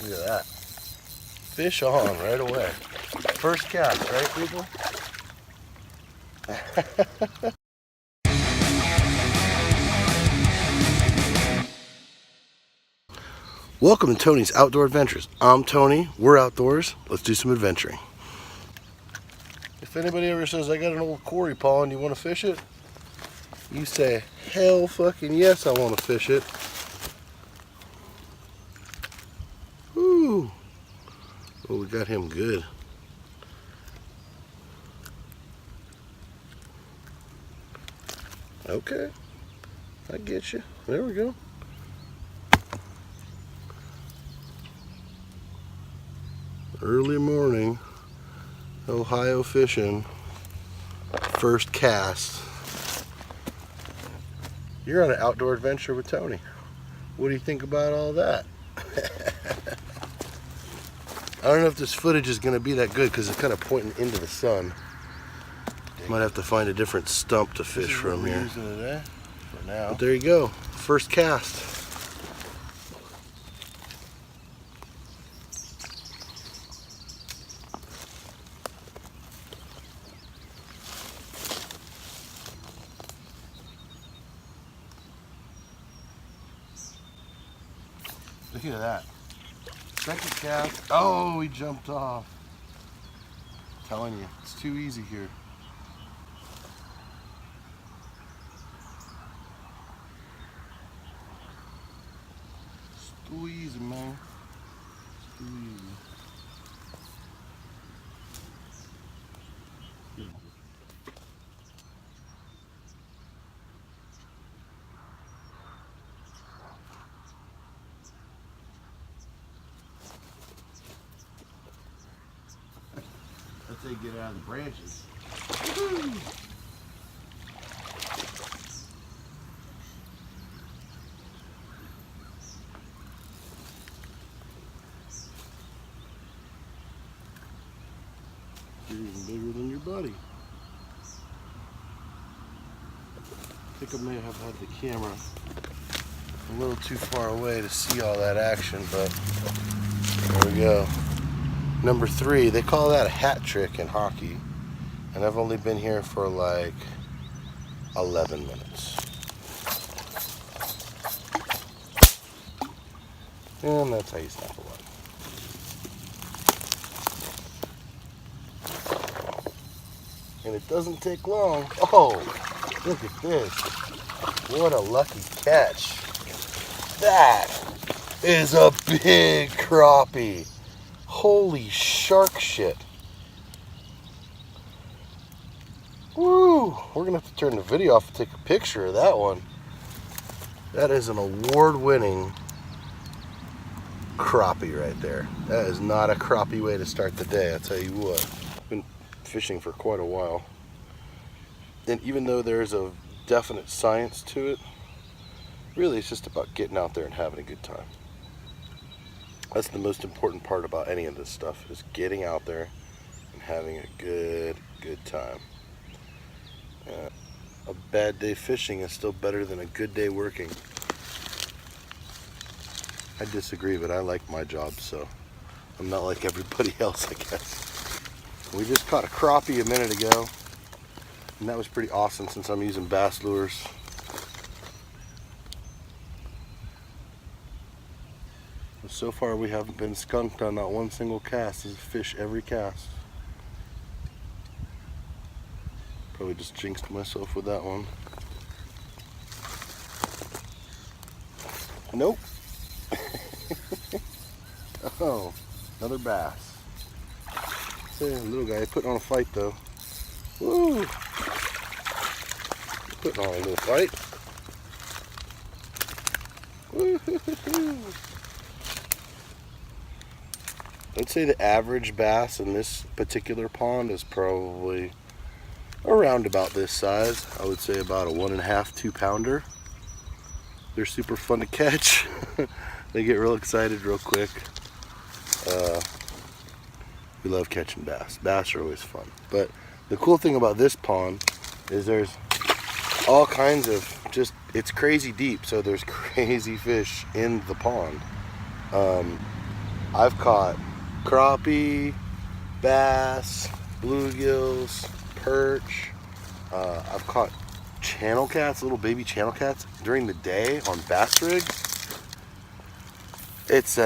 Look at that. Fish on right away. First cast, right, people? Welcome to Tony's Outdoor Adventures. I'm Tony. We're outdoors. Let's do some adventuring. If anybody ever says, I got an old quarry pond, you want to fish it? You say, hell fucking yes, I want to fish it. Woo! Oh, we got him good. Okay. I get you. There we go. Early morning, Ohio fishing, first cast. You're on an outdoor adventure with Tony. What do you think about all that? I don't know if this footage is going to be that good because it's kind of pointing into the sun. Might have to find a different stump to fish from here. Today, for now. But there you go, first cast. Look at that. Second cast. Oh, he jumped off. I'm telling you, it's too easy here. It's too easy, man. It's too easy. That's how you get out of the branches. Woo-hoo! You're even bigger than your buddy. I think I may have had the camera a little too far away to see all that action, but there we go. Number 3, they call that a hat trick in hockey, and I've only been here for like 11 minutes. And that's how you snap a one. And it doesn't take long. Oh, look at this. What a lucky catch. That is a big crappie. Holy shark shit. Woo! We're gonna have to turn the video off and take a picture of that one. That is an award-winning crappie right there. That is not a crappie way to start the day, I'll tell you what. I've been fishing for quite a while. And even though there's a definite science to it, really it's just about getting out there and having a good time. That's the most important part about any of this stuff, is getting out there and having a good time. A bad day fishing is still better than a good day working. I disagree, but I like my job, so I'm not like everybody else, I guess. We just caught a crappie a minute ago, and that was pretty awesome since I'm using bass lures. So far we haven't been skunked on not one single cast. There's a fish every cast. Probably just jinxed myself with that one. Nope. Oh, another bass. Hey, little guy putting on a fight though. Woo! Putting on a little fight. Woo-hoo-hoo-hoo. I'd say the average bass in this particular pond is probably around about this size. I would say about a 1.5, 2 pounder. They're super fun to catch. They get real excited real quick. We love catching bass. Bass are always fun. But the cool thing about this pond is there's all kinds of it's crazy deep, so there's crazy fish in the pond. I've caught crappie, bass, bluegills, perch. I've caught channel cats, little baby channel cats during the day on bass rigs. It's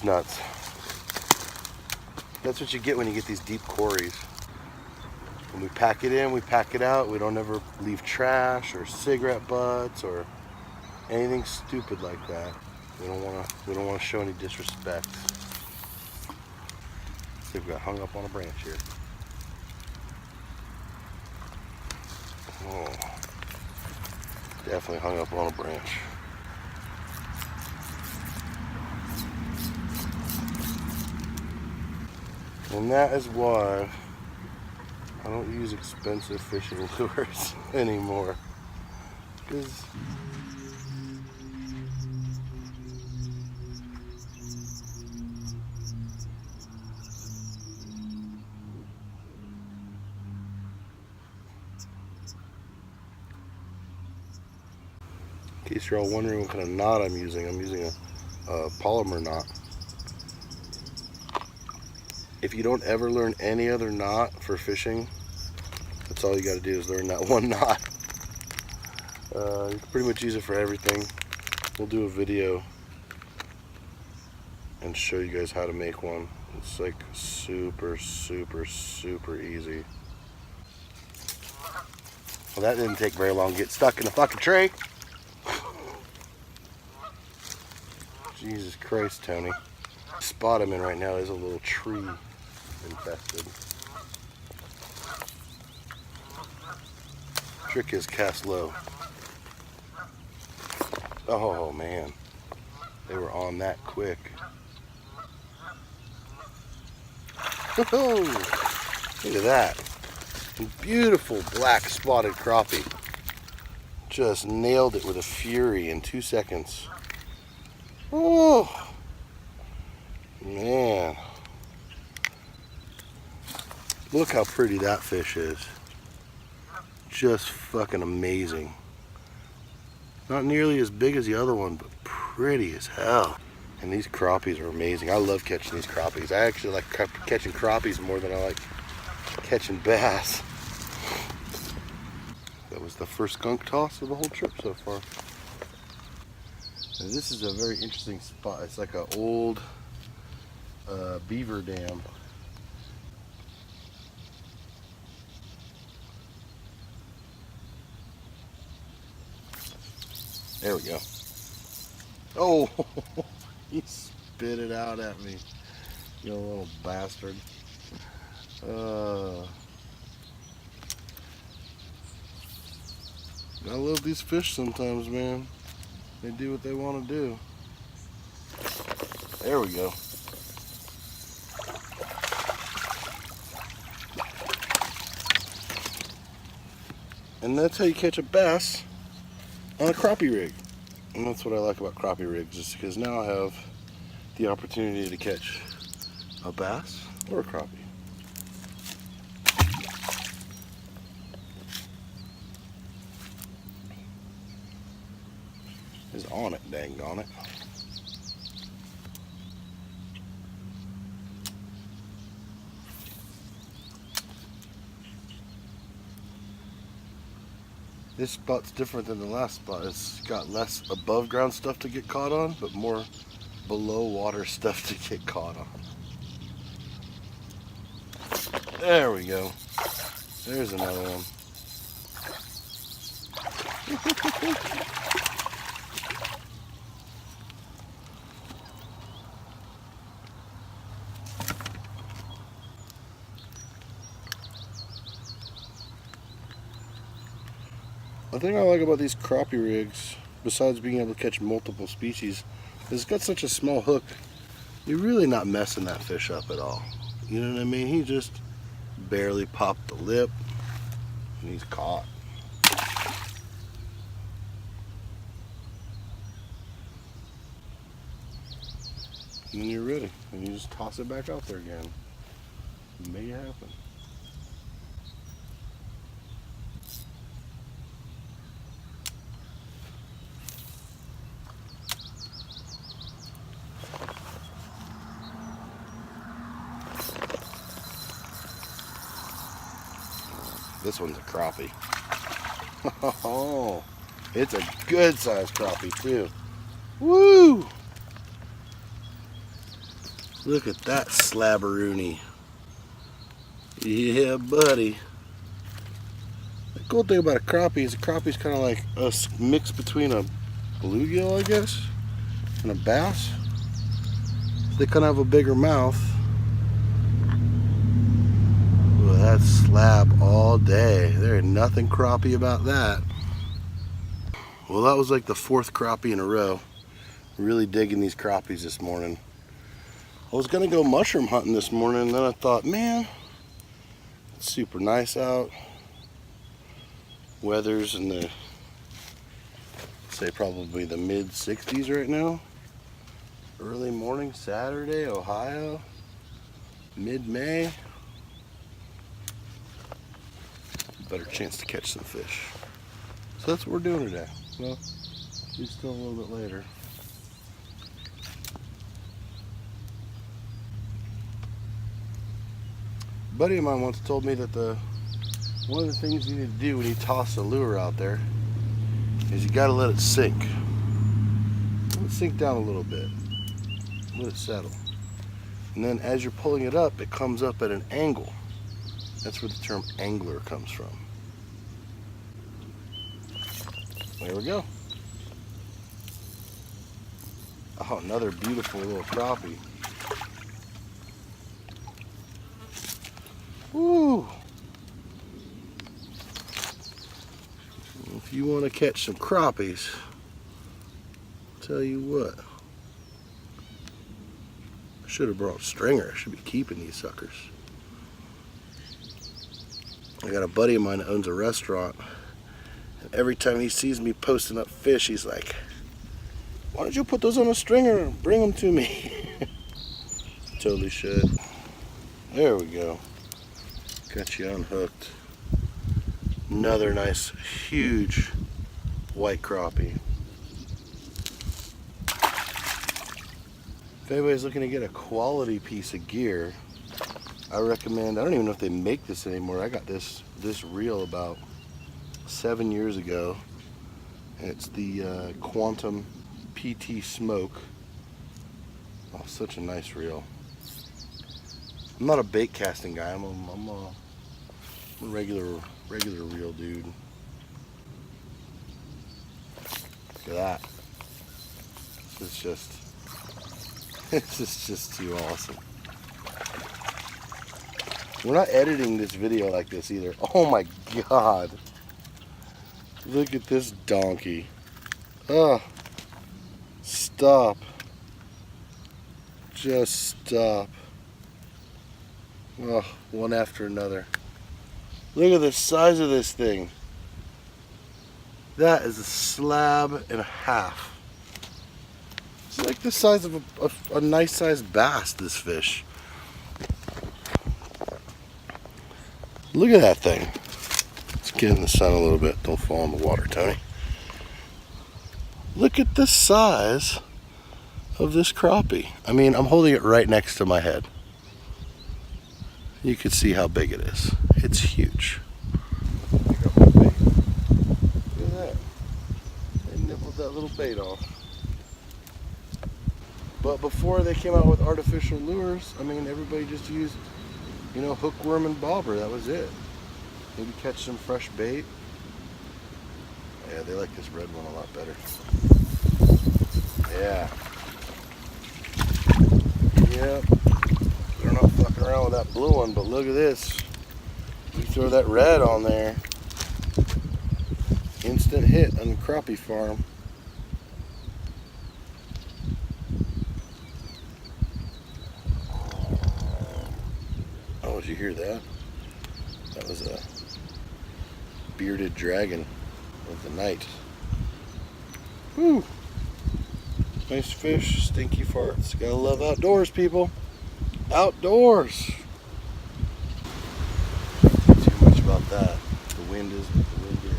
nuts. That's what you get when you get these deep quarries. When we pack it in, we pack it out. We don't ever leave trash or cigarette butts or anything stupid like that. We don't want to show any disrespect. See, we got hung up on a branch here. Oh, definitely hung up on a branch. And that is why I don't use expensive fishing lures anymore. Because in case you're all wondering what kind of knot I'm using a polymer knot. If you don't ever learn any other knot for fishing, that's all you got to do is learn that one knot. You can pretty much use it for everything. We'll do a video and show you guys how to make one. It's like super, super, super easy. Well, that didn't take very long to get stuck in the fucking tree. Jesus Christ, Tony. The spot I'm in right now is a little tree infested. Trick is cast low. Oh man, they were on that quick. Look at that. Beautiful black spotted crappie. Just nailed it with a fury in 2 seconds. Oh man, look how pretty that fish is. Just fucking amazing. Not nearly as big as the other one, but pretty as hell. And these crappies are amazing. I love catching these crappies. I actually like catching crappies more than I like catching bass. That was the first skunk toss of the whole trip so far. And this is a very interesting spot. It's like an old beaver dam. There we go. Oh, he spit it out at me. You little bastard. I love these fish sometimes, man. They do what they want to do. There we go. And that's how you catch a bass on a crappie rig. And that's what I like about crappie rigs, is because now I have the opportunity to catch a bass or a crappie. Is on it, dang on it. This spot's different than the last spot. It's got less above ground stuff to get caught on, but more below water stuff to get caught on. There we go. There's another one. The thing I like about these crappie rigs, besides being able to catch multiple species, is it's got such a small hook. You're really not messing that fish up at all. You know what I mean? He just barely popped the lip and he's caught. And then you're ready. And you just toss it back out there again. Make it happen. This one's a crappie. Oh, it's a good sized crappie too. Woo! Look at that slabberoonie. Yeah, buddy. The cool thing about a crappie is kind of like a mix between a bluegill, I guess, and a bass. They kind of have a bigger mouth. Well, that's slab all day. There ain't nothing crappie about that. Well, that was like the 4th crappie in a row. Really digging these crappies this morning. I was gonna go mushroom hunting this morning, and then I thought, man, it's super nice out. Weather's in the, say, probably the mid 60s right now. Early morning Saturday, Ohio, mid-May. Better chance to catch some fish. So that's what we're doing today. Well, we're still a little bit later. A buddy of mine once told me that one of the things you need to do when you toss a lure out there is you gotta let it sink. Let it sink down a little bit. Let it settle. And then as you're pulling it up, it comes up at an angle. That's where the term angler comes from. There we go. Oh, another beautiful little crappie. Woo! If you want to catch some crappies, I'll tell you what. I should have brought a stringer. I should be keeping these suckers. I got a buddy of mine that owns a restaurant, and every time he sees me posting up fish, he's like, why don't you put those on a stringer and bring them to me? Totally should. There we go. Got you unhooked. Another nice, huge white crappie. If anybody's looking to get a quality piece of gear, I recommend, I don't even know if they make this anymore. I got this reel about 7 years ago, and it's the Quantum PT Smoke. Oh, such a nice reel. I'm not a bait casting guy. I'm a regular reel dude. Look at that. This is just too awesome. We're not editing this video like this either. Oh my God. Look at this donkey. Oh, stop. Just stop. Oh, one after another. Look at the size of this thing. That is a slab and a half. It's like the size of a nice sized bass, this fish. Look at that thing. Let's get in the sun a little bit. Don't fall in the water, Tony. Look at the size of this crappie. I mean, I'm holding it right next to my head. You can see how big it is. It's huge. Pick up my bait. Look at that. They nibbled that little bait off. But before they came out with artificial lures, I mean, everybody just used, you know, hookworm and bobber. That was it. Maybe catch some fresh bait. Yeah, they like this red one a lot better. Yeah. Yep. They're not fucking around with that blue one, but look at this. You throw that red on there. Instant hit on the crappie farm. Oh, did you hear that? That was a bearded dragon of the night. Whew. Nice fish, stinky farts. Gotta love outdoors, people. Outdoors. Not too much about that. The wind is what the wind is.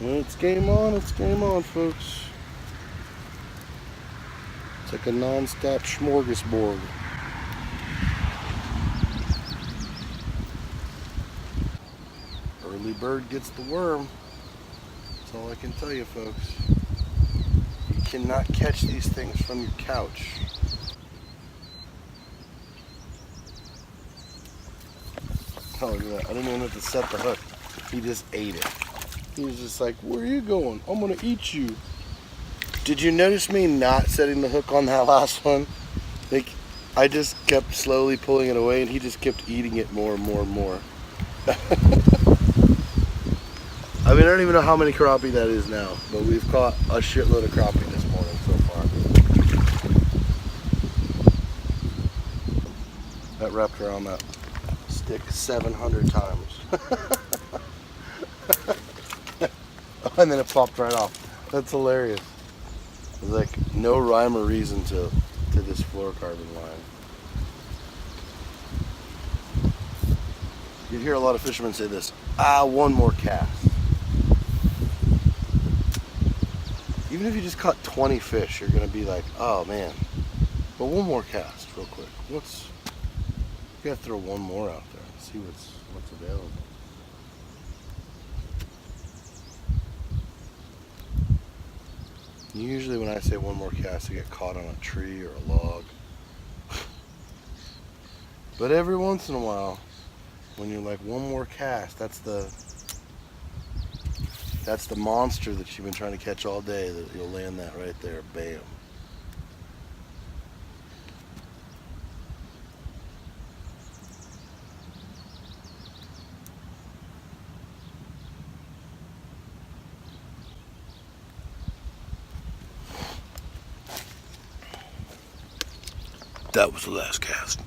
When it's game on, folks. It's like a non-stop smorgasbord. Early bird gets the worm. That's all I can tell you, folks. You cannot catch these things from your couch. Oh, look at that. I didn't even have to set the hook. He just ate it. He was just like, where are you going? I'm going to eat you. Did you notice me not setting the hook on that last one? Like, I just kept slowly pulling it away and he just kept eating it more and more and more. I mean, I don't even know how many crappie that is now, but we've caught a shitload of crappie this morning so far. That wrapped around that stick 700 times. And then it popped right off. That's hilarious. There's like no rhyme or reason to this fluorocarbon line. You'd hear a lot of fishermen say this, one more cast. Even if you just caught 20 fish, you're gonna be like, oh man, but one more cast real quick. You gotta throw one more out there and see what's available. Usually when I say one more cast, I get caught on a tree or a log. But every once in a while, when you're like, one more cast, that's the monster that you've been trying to catch all day, that you'll land that right there. Bam. That was the last cast.